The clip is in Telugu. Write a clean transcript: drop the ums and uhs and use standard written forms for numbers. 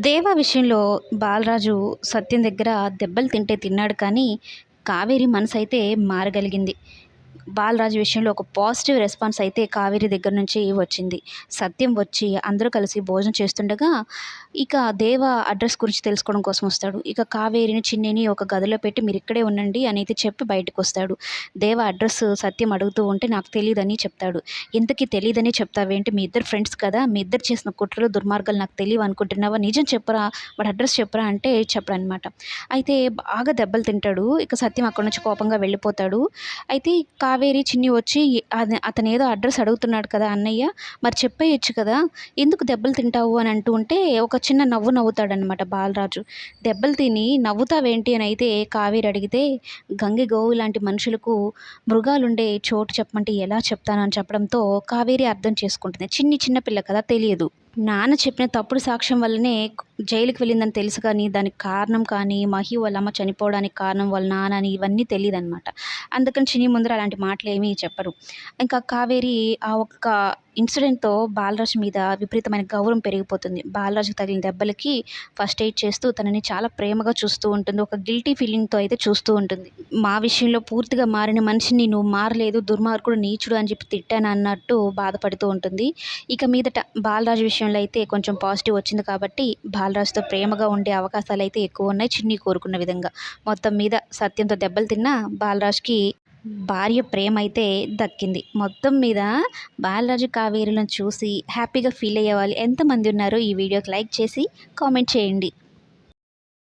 దేవా విషయంలో బాలరాజు సత్యం దగ్గర దెబ్బలు తింటే తిన్నాడు కానీ, కావేరి మనసైతే మారగలిగింది. బాలరాజు విషయంలో ఒక పాజిటివ్ రెస్పాన్స్ అయితే కావేరి దగ్గర నుంచి వచ్చింది. సత్యం వచ్చి అందరూ కలిసి భోజనం చేస్తుండగా, ఇక దేవ అడ్రస్ గురించి తెలుసుకోవడం కోసం వస్తాడు. ఇక కావేరిని, చిన్నిని ఒక గదిలో పెట్టి మీరిక్కడే ఉండండి అనైతే చెప్పి బయటకొస్తాడు. దేవ అడ్రస్ సత్యం అడుగుతూ ఉంటే నాకు తెలీదని చెప్తాడు. ఇంతకీ తెలీదని చెప్తావేంటి? మీ ఇద్దరు ఫ్రెండ్స్ కదా! మీ ఇద్దరు చేసిన కుట్రలు, దుర్మార్గాలు నాకు తెలీవు అనుకుంటున్నావా? నిజం చెప్పురా! వాడి అడ్రస్ చెప్పురా అంటే చెప్పడనమాట. అయితే బాగా దెబ్బలు తింటాడు. ఇక సత్యం అక్కడి నుంచి కోపంగా వెళ్ళిపోతాడు. అయితే కావేరి, చిన్ని వచ్చి అతనేదో అడ్రస్ అడుగుతున్నాడు కదా అన్నయ్య! మరి చెప్పేయొచ్చు కదా! ఎందుకు దెబ్బలు తింటావు అని అంటూ ఉంటే ఒక చిన్న నవ్వు నవ్వుతాడనమాట బాలరాజు. దెబ్బలు తిని నవ్వుతావేంటి అని అయితే కావేరి అడిగితే, గంగి గోవు లాంటి మనుషులకు మృగాలుండే చోటు చెప్పమంటే ఎలా చెప్తాను అని చెప్పడంతో కావేరి అర్థం చేసుకుంటుంది. చిన్న పిల్ల కదా తెలియదు. నాన్న చెప్పిన తప్పుడు సాక్ష్యం వల్లనే జైలుకి వెళ్ళిందని తెలుసు కానీ, దానికి కారణం కానీ, మహి వాళ్ళ అమ్మ చనిపోవడానికి కారణం వాళ్ళ నాన్న అని ఇవన్నీ తెలీదనమాట. అందుకని చిన్ని ముందర అలాంటి మాటలేమీ చెప్పరు. ఇంకా కావేరి ఆ ఒక్క ఇన్సిడెంట్‌తో బాలరాజు మీద విపరీతమైన గౌరవం పెరిగిపోతుంది. బాలరాజుకి తగిలిన దెబ్బలకి ఫస్ట్ ఎయిడ్ చేస్తూ తనని చాలా ప్రేమగా చూస్తూ ఉంటుంది. ఒక గిల్టీ ఫీలింగ్‌తో అయితే చూస్తూ ఉంటుంది. మా విషయంలో పూర్తిగా మారిన మనిషిని నువ్వు మారలేదు, దుర్మార్గుడు, నీచుడు అని చెప్పి తిట్టానన్నట్టు బాధపడుతూ ఉంటుంది. ఇక మీదట బాలరాజు విషయంలో అయితే కొంచెం పాజిటివ్ వచ్చింది కాబట్టి బాలరాజుతో ప్రేమగా ఉండే అవకాశాలైతే ఎక్కువున్నాయి చిన్ని కోరుకున్న విధంగా. మొత్తం మీద సత్యంతో దెబ్బలు తిన్నా బాలరాజుకి భార్య ప్రేమైతే దక్కింది. మొత్తం మీద బాలరాజు, కావేరులను చూసి హ్యాపీగా ఫీల్ అయ్యేవాళ్ళు ఎంతమంది ఉన్నారో ఈ వీడియోకి లైక్ చేసి కామెంట్ చేయండి.